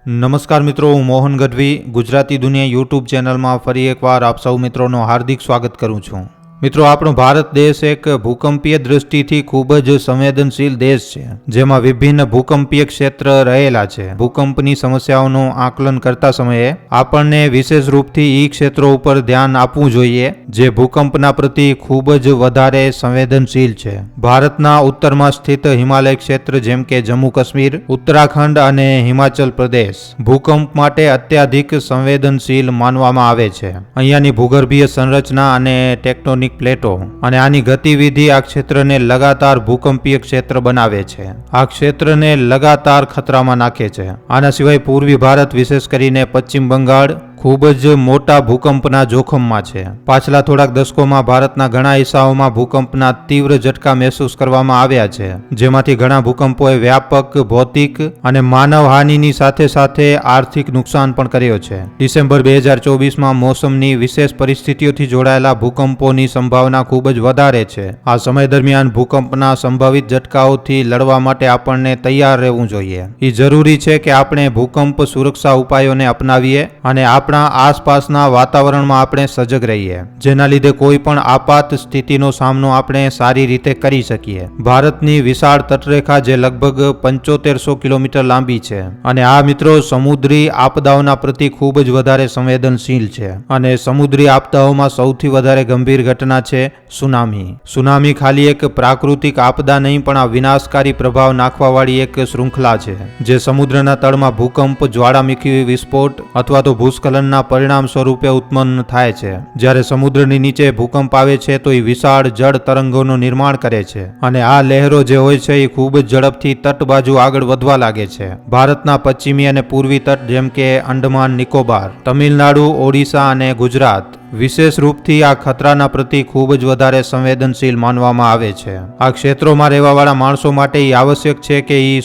નમસ્કાર મિત્રો, હું મોહન ગઢવી ગુજરાતી દુનિયા યુટ્યુબ ચેનલમાં ફરી એકવાર આપ સૌ મિત્રોનું હાર્દિક સ્વાગત કરું છું. મિત્રો, આપણો ભારત દેશ એક ભૂકંપીય દૃષ્ટિથી ખૂબ જ સંવેદનશીલ દેશ છે, જેમાં વિભિન્ન ભૂકંપીય ક્ષેત્ર રહેલા છે. ભૂકંપની સમસ્યાઓનું આકલન કરતા સમયે આપણને વિશેષ રૂપથી એ ક્ષેત્રો ઉપર ધ્યાન આપવું જોઈએ જે ભૂકંપના પ્રતિ ખૂબ જ વધારે સંવેદનશીલ છે. ભારતના ઉત્તરમાં સ્થિત હિમાલય ક્ષેત્ર જેમ કે જમ્મુ કાશ્મીર, ઉત્તરાખંડ અને હિમાચલ પ્રદેશ ભૂકંપ માટે અત્યાધિક સંવેદનશીલ માનવામાં આવે છે. અહીંયાની ભૂગર્ભીય સંરચના અને ટેક્ટોનિક પ્લેટો અને આની ગતિવિધિ આ ક્ષેત્રને લગાતાર ભૂકંપીય ક્ષેત્ર બનાવે છે. આ ક્ષેત્રને લગાતાર ખતરામાં નાખે છે. આના સિવાય પૂર્વી ભારત, વિશેષ કરીને પશ્ચિમ બંગાળ ખૂબ જ મોટા ભૂકંપના જોખમમાં છે. પાછલા થોડાક દશકોમાં ભારતના ઘણા હિસ્સાઓમાં ભૂકંપના તીવ્ર ઝટકા મહેસૂસ કરવામાં આવ્યા છે, જેમાંથી ઘણા ભૂકંપોએ વ્યાપક ભૌતિક અને માનવહાનિની સાથે સાથે આર્થિક નુકસાન પણ કર્યો છે. ડિસેમ્બર 2024માં મોસમની વિશેષ પરિસ્થિતિઓથી જોડાયેલા ભૂકંપોની સંભાવના ખૂબ જ વધારે છે. આ સમય દરમિયાન ભૂકંપના સંભવિત ઝટકાઓથી લડવા માટે આપણને તૈયાર રહેવું જોઈએ. એ જરૂરી છે કે આપણે ભૂકંપ સુરક્ષા ઉપાયોને અપનાવીએ અને આપણા આસપાસના વાતાવરણમાં આપણે સજગ રહીએ, જેના લીધે કોઈ પણ આપાત સ્થિતિનો સામનો આપણે સારી રીતે કરી શકીએ. ભારતની વિશાળ તટરેખા જે લગભગ 7500 કિલોમીટર લાંબી છે અને આ મિત્રો સમુદ્રી આપદાઓના પ્રતિ ખૂબ જ વધારે સંવેદનશીલ છે. અને સમુદ્રી આપદાઓમાં સૌથી વધારે ગંભીર ઘટના છે સુનામી. સુનામી ખાલી એક પ્રાકૃતિક આપદા નહીં, પણ આ વિનાશકારી પ્રભાવ નાખવાવાળી એક શૃંખલા છે જે સમુદ્રના તળમાં ભૂકંપ, જ્વાળામુખી વિસ્ફોટ અથવા તો ભૂસ્ખલન ના પરિણામ સ્વરૂપે ઉત્પન્ન થાય છે. જ્યારે સમુદ્રની નીચે ભૂકંપ આવે છે તો એ વિશાળ જળ તરંગોનું નિર્માણ કરે છે અને આ લહેરો જે હોય છે એ ખૂબ જ ઝડપથી તટ બાજુ આગળ વધવા લાગે છે. ભારતના પશ્ચિમી અને પૂર્વી તટ જેમ કે અંડમાન નિકોબાર, તમિલનાડુ, ઓડિશા અને ગુજરાત વિશેષ રૂપથી આ ખતરાના પ્રતિ ખૂબ જ વધારે સંવેદનશીલ માનવામાં આવે છે. આ ક્ષેત્રોમાં રહેવાવાળા માણસો માટે એ આવશ્યક છે કે એ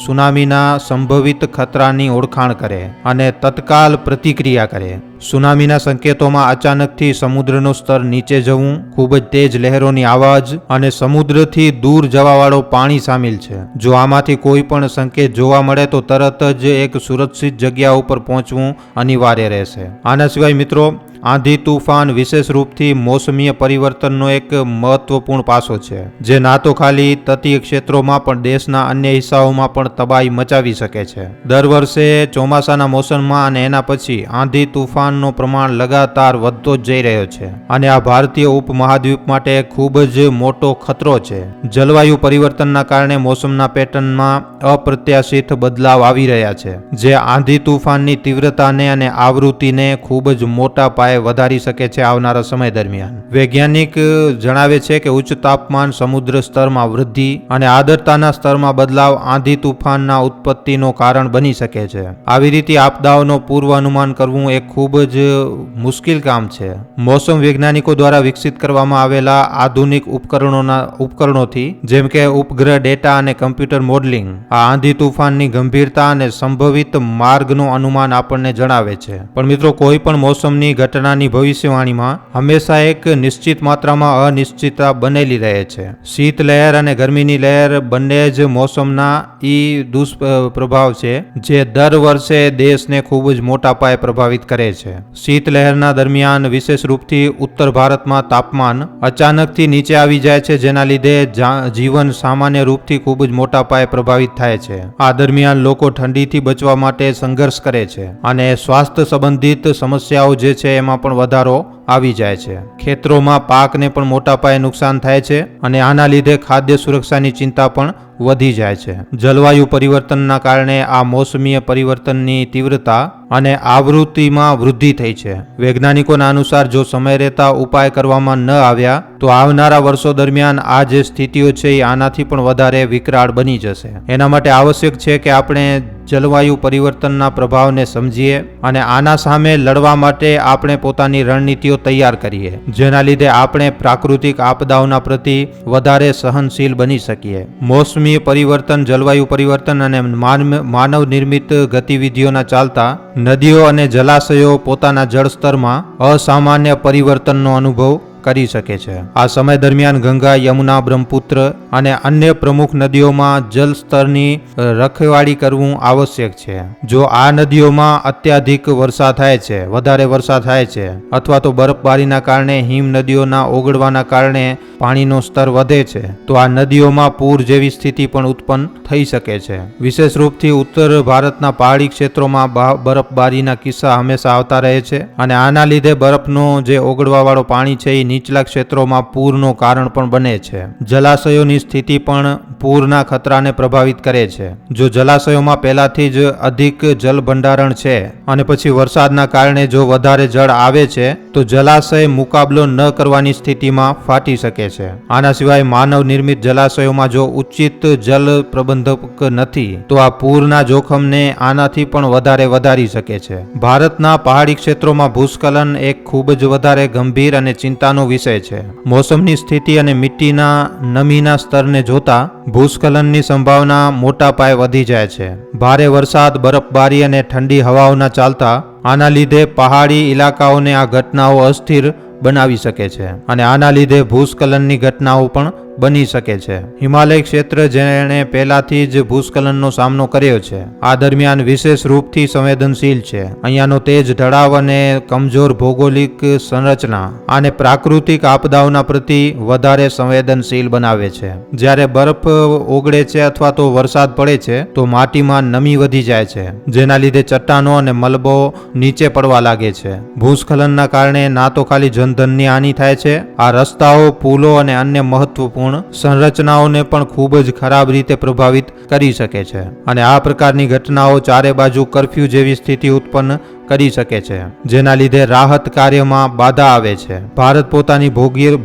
સુનામીના સંભવિત ખતરાની ઓળખાણ કરે અને તત્કાલ પ્રતિક્રિયા કરે. સુનામીના સંકેતોમાં અચાનકથી સમુદ્રનું સ્તર નીચે જવું, ખૂબ જ તેજ લહેરોની આવાજ અને સમુદ્રથી દૂર જવાવાળો પાણી સામેલ છે. જો આમાંથી કોઈ પણ સંકેત જોવા મળે તો તરત જ એક સુરક્ષિત જગ્યા ઉપર પહોંચવું અનિવાર્ય રહેશે. આના સિવાય મિત્રો, આંધી તૂફાન વિશેષ રૂપથી મોસમીય પરિવર્તનનો એક મહત્વપૂર્ણ પાસો છે, જે ના તો ખાલી તટીય ક્ષેત્રોમાં પણ દેશના અન્ય હિસ્સાઓમાં પણ તબાહી મચાવી શકે છે. દર વર્ષે ચોમાસાના મોસમમાં અને એના પછી આંધી તૂફાનનો પ્રમાણ લગાતાર વધતો જ જઈ રહ્યો છે અને આ ભારતીય ઉપમહાદ્વીપ માટે ખૂબ જ મોટો ખતરો છે. જલવાયુ પરિવર્તનના કારણે મોસમના પેટર્નમાં અપ્રત્યાશિત બદલાવ આવી રહ્યા છે, જે આંધી તૂફાનની તીવ્રતાને અને આવૃત્તિને ખૂબ જ મોટા પાયે વધારી શકે છે આવનારા સમય દરમિયાન. વૈજ્ઞાનિક જણાવે છે કે ઉચ્ચ તાપમાન, સમુદ્ર સ્તરમાં વૃદ્ધિ અને આર્દ્રતાના સ્તરમાં બદલાવ આંધી તૂફાનના ઉત્પત્તિનું કારણ બની શકે છે. આવી રીતે આપદાઓનો પૂર્વ અનુમાન કરવું એક ખૂબ જ મુશ્કેલ કામ છે. મોસમ વૈજ્ઞાનિકો દ્વારા વિકસિત કરવામાં આવેલા આધુનિક ઉપકરણોથી જેમ કે ઉપગ્રહ ડેટા અને કમ્પ્યુટર મોડેલિંગ આ આંધી તૂફાનની ગંભીરતા અને સંભવિત માર્ગનું અનુમાન આપણને જણાવે છે. પણ મિત્રો, કોઈ પણ મોસમની ઘટનાની ભવિષ્યવાણીમાં હંમેશા એક નિશ્ચિત માત્રામાં અનિશ્ચિતતા બનેલી રહે છે. શીત લહેર અને ગરમીની લહેર બંને જ મોસમના દુષ્પ્રભાવ છે જે દર વર્ષે દેશને ખૂબ જ મોટા પાયે પ્રભાવિત કરે છે. શીત લહેરના દરમિયાન વિશેષ રૂપથી ઉત્તર ભારતમાં તાપમાન અચાનકથી નીચે આવી જાય છે, જેના લીધે જીવન સામાન્ય રૂપથી ખૂબ જ મોટા પાયે પ્રભાવિત થાય છે. આ દરમિયાન લોકો ઠંડીથી બચવા માટે સંઘર્ષ કરે છે અને સ્વાસ્થ્ય સંબંધિત સમસ્યાઓ જે છે એમાં પણ વધારો આવી જાય છે. ખેતરોમાં પાકને પણ મોટા પાયે નુકસાન થાય છે અને આના લીધે ખાદ્ય સુરક્ષાની ચિંતા પણ વધી જાય છે. જલવાયુ પરિવર્તનના કારણે આ મોસમીય પરિવર્તનની તીવ્રતા અને આવૃત્તિમાં વૃદ્ધિ થઈ છે. વૈજ્ઞાનિકોના અનુસાર જો સમય રહેતા ઉપાય કરવામાં ન આવ્યા તો આવનારા વર્ષો દરમિયાન આ જે સ્થિતિઓ છે એ આનાથી પણ વધારે વિકરાળ બની જશે. એના માટે આવશ્યક છે કે આપણે જલવાયુ પરિવર્તનના પ્રભાવને સમજીએ અને આના સામે લડવા માટે આપણે પોતાની રણનીતિઓ તૈયાર કરીએ, જેના લીધે આપણે પ્રાકૃતિક આપદાઓના પ્રતિ વધારે સહનશીલ બની શકીએ. મોસમી પરિવર્તન, જલવાયુ પરિવર્તન અને માનવ નિર્મિત ગતિવિધિઓના ચાલતા નદીઓ અને જલાશયો પોતાના જળસ્તરમાં અસામાન્ય પરિવર્તનનો અનુભવ કરી શકે છે. આ સમય દરમિયાન ગંગા, યમુના, બ્રહ્મપુત્ર અને અન્ય પ્રમુખ નદીઓમાં જલ સ્તરની રખવાળી કરવું આવશ્યક છે. જો આ નદીઓમાં અત્યાધિક વરસાદ થાય છે, વધારે વરસાદ થાય છે અથવા તો બરફબારીના કારણે હિમ નદીઓના ઓગળવાના કારણે પાણીનો સ્તર વધે છે તો આ નદીઓમાં પૂર જેવી સ્થિતિ પણ ઉત્પન્ન થઈ શકે છે. વિશેષ રૂપથી ઉત્તર ભારતના પહાડી ક્ષેત્રોમાં બરફબારીના કિસ્સા હંમેશા આવતા રહે છે અને આના લીધે બરફનો જે ઓગળવાવાળો પાણી છે એ નીચલા ક્ષેત્રોમાં પૂરનું કારણ પણ બને છે. જલાશયોની સ્થિતિ પણ પૂરના ખતરાને પ્રભાવિત કરે છે. જો જલાશયોમાં પહેલાથી જ અધિક જળ ભંડારણ છે અને પછી વરસાદના કારણે જો વધારે જળ આવે છે તો જલાશય મુકાબલો ન કરવાની સ્થિતિમાં ફાટી શકે છે. આના સિવાય માનવ નિર્મિત જલાશયોમાં જો ઉચિત જલ પ્રબંધક નથી તો આ પૂરના જોખમને આનાથી પણ વધારે વધારી શકે છે. ભારતના પહાડી ક્ષેત્રોમાં ભૂસ્ખલન એક ખૂબ જ વધારે ગંભીર અને ચિંતાનો વિષય છે. મોસમની સ્થિતિ અને મીઠીના નમીના સ્તરને જોતા ભૂસ્ખલનની સંભાવના મોટા પાયે વધી જાય છે. ભારે વરસાદ, બરફબારી અને ઠંડી હવાઓના ચાલતા આના લીધે પહાડી ઇલાકાઓને આ ઘટનાઓ અસ્થિર બનાવી શકે છે અને આના લીધે ભૂસ્ખલનની ઘટનાઓ પણ બની શકે છે. હિમાલય ક્ષેત્ર જેણે પહેલાથી જ ભૂસ્ખલનનો સામનો કર્યો છે આ દરમિયાન વિશેષ રૂપથી સંવેદનશીલ છે. અહીંયાનો તેજ ઢળાવ અને કમજોર ભૌગોલિક સંરચના આને પ્રાકૃતિક આપદાઓના પ્રતિ વધારે સંવેદનશીલ બનાવે છે. જ્યારે બરફ ઓગળે છે અથવા તો વરસાદ પડે છે તો માટીમાં નમી વધી જાય છે જેના લીધે ચટ્ટાનો અને મલબો નીચે પડવા લાગે છે. ભૂસ્ખલનના કારણે ના તો ખાલી જનધનની હાનિ થાય છે, આ રસ્તાઓ, પુલો અને અન્ય મહત્વપૂર્ણ સંરચનાઓને પણ ખૂબ જ ખરાબ રીતે પ્રભાવિત કરી શકે છે અને આ પ્રકારની ઘટનાઓ ચારે બાજુ કર્ફ્યુ જેવી સ્થિતિ ઉત્પન્ન કરી શકે છે જેના લીધે રાહત કાર્યમાં બાધા આવે છે. ભારત પોતાની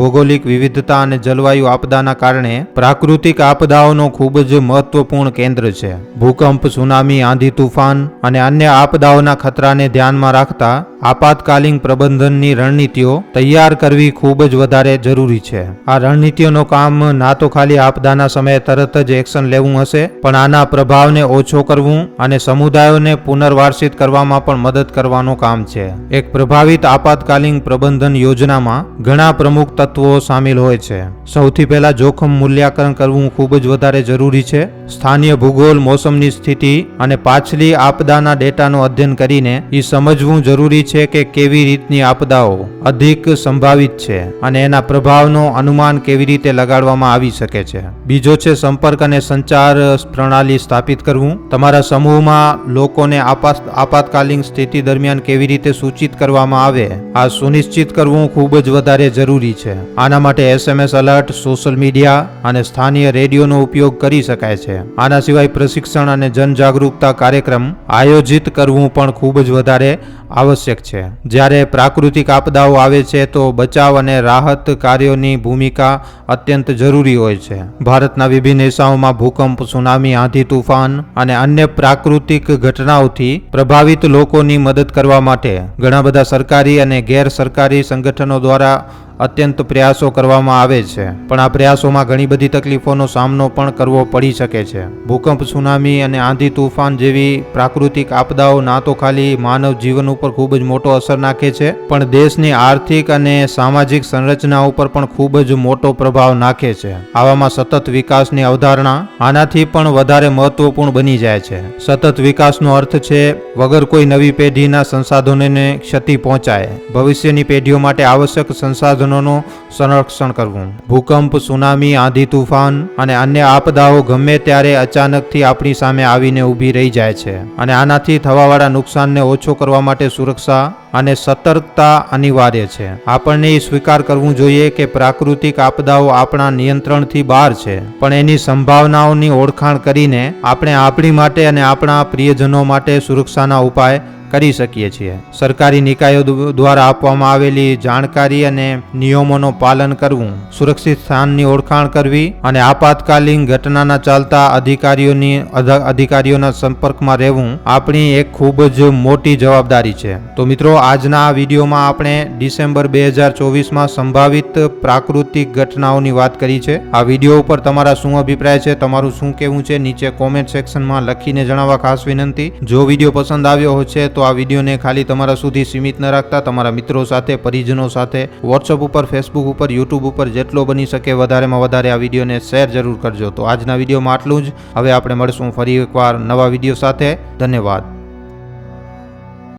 ભૌગોલિક વિવિધતા અને જલવાયુ આપદાના કારણે પ્રાકૃતિક આપદાઓનો ખૂબ જ મહત્વપૂર્ણ કેન્દ્ર છે. ભૂકંપ, સુનામી, આંધી, તૂફાન અને અન્ય આપદાઓના ખતરાને ધ્યાનમાં રાખતા આપાતકાલીન પ્રબંધનની રણનીતિઓ તૈયાર કરવી ખૂબ જ વધારે જરૂરી છે. આ રણનીતિઓનો કામ ના તો ખાલી આપદાના સમયે તરત જ એક્શન લેવું હશે પણ આના પ્રભાવને ઓછો કરવું અને સમુદાયોને પુનર્વાસિત કરવામાં પણ મદદ કરવાનું કામ છે. એક પ્રભાવિત આપાતકાલીન પ્રબંધન યોજનામાં ઘણા પ્રમુખ તત્વો સામેલ હોય છે. સૌથી પહેલા જોખમ મૂલ્યાંકન કરવું ખૂબ જ વધારે જરૂરી છે. સ્થાનિય ભૂગોળ, મોસમની સ્થિતિ અને પાછલી આપદાના ડેટાનું અધ્યયન કરીને એ સમજવું જરૂરી છે કે કેવી રીતની આપદાઓ અધિક સંભાવિત છે અને એના પ્રભાવનો અનુમાન કેવી રીતે લગાડવામાં આવી શકે છે. બીજો છે સંપર્ક અને સંચાર પ્રણાલી સ્થાપિત કરવું. તમારા સમૂહમાં લોકોને આપાતકાલીન સ્થિતિ દરમિયાન કેવી રીતે સૂચિત કરવામાં આવે આ સુનિશ્ચિત કરવું ખૂબ જ વધારે જરૂરી છે. આના માટે SMS એલર્ટ, સોશિયલ મીડિયા અને સ્થાનિય રેડિયોનો ઉપયોગ કરી શકાય છે. આના સિવાય પ્રશિક્ષણ અને જનજાગૃતતા કાર્યક્રમ આયોજિત કરવું પણ ખૂબ જ વધારે આવશ્યક છે. જ્યારે પ્રાકૃતિક આપદાઓ આવે છે તો બચાવ અને રાહત કાર્યોની ભૂમિકા અત્યંત જરૂરી હોય છે. ભારતના વિભિન્ન હિસ્સાઓમાં ભૂકંપ, સુનામી, આંધી, તૂફાન અને અન્ય પ્રાકૃતિક ઘટનાઓથી પ્રભાવિત લોકોની મદદ કરવા માટે ઘણા બધા સરકારી અને ગેર સરકારી સંગઠનો દ્વારા અત્યંત પ્રયાસો કરવામાં આવે છે પણ આ પ્રયાસોમાં ઘણી બધી તકલીફોનો સામનો પણ કરવો પડી શકે છે. ભૂકંપ, સુનામી અને આંધી તૂફાન જેવી પ્રાકૃતિક આપદાઓ ના તો ખાલી માનવ જીવન ઉપર ખૂબ જ મોટો અસર નાખે છે પણ દેશની આર્થિક અને સામાજિક સંરચના ઉપર પણ ખૂબ જ મોટો પ્રભાવ નાખે છે. આવામાં સતત વિકાસની અવધારણા આનાથી પણ વધારે મહત્વપૂર્ણ બની જાય છે. સતત વિકાસનો અર્થ છે વગર કોઈ નવી પેઢીના સંસાધનોને ક્ષતિ પહોંચાય, ભવિષ્યની પેઢીઓ માટે આવશ્યક સંસાધનો સંરક્ષણ કરવું. ભૂકંપ, સુનામી, આંધી, તૂફાન અને અન્ય આપદાઓ ગમે ત્યારે અચાનકથી આપણી સામે આવીને ઊભી રહી જાય છે અને આનાથી થવાવાળા નુકસાનને ઓછો કરવા માટે સુરક્ષા અને સતર્કતા અનિવાર્ય છે. આપણને એ સ્વીકાર કરવું જોઈએ કે પ્રાકૃતિક આપદાઓ આપણા નિયંત્રણથી બહાર છે પણ એની સંભાવનાઓની ઓળખાણ કરીને આપણે આપણી માટે અને આપણા પ્રિયજનો માટે સુરક્ષાના ઉપાય કરી શકીએ છીએ. સરકારી નિકાયો દ્વારા આપવામાં આવેલી જાણકારી અને નિયમોનું પાલન કરવું, સુરક્ષિત સ્થાનની ઓળખાણ કરવી અને આપાતકાલીન ઘટનાના ચાલતા અધિકારીઓના સંપર્કમાં રહેવું આપણી એક ખૂબ જ મોટી જવાબદારી છે. તો મિત્રો, આજના આ વિડીયોમાં આપણે ડિસેમ્બર 2024માં સંભવિત પ્રાકૃતિક ઘટનાઓની વાત કરી છે. આ વિડીયો ઉપર તમારા શું અભિપ્રાય છે, તમારું શું કહેવું છે, નીચે કોમેન્ટ સેક્શનમાં લખીને જણાવવા ખાસ વિનંતી. જો વિડીયો પસંદ આવ્યો હોય છે તો તો આ વિડીયોને ખાલી તમારા સુધી સીમિત ન રાખતા તમારા મિત્રો સાથે, પરિજનો સાથે, વોટ્સઅપ ઉપર, ફેસબુક ઉપર, યુટ્યુબ ઉપર જેટલો બની શકે વધારેમાં વધારે આ વિડીયોને શેર જરૂર કરજો. તો આજના વિડીયોમાં આટલું જ. હવે આપણે મળશું ફરી એકવાર નવા વિડીયો સાથે. ધન્યવાદ.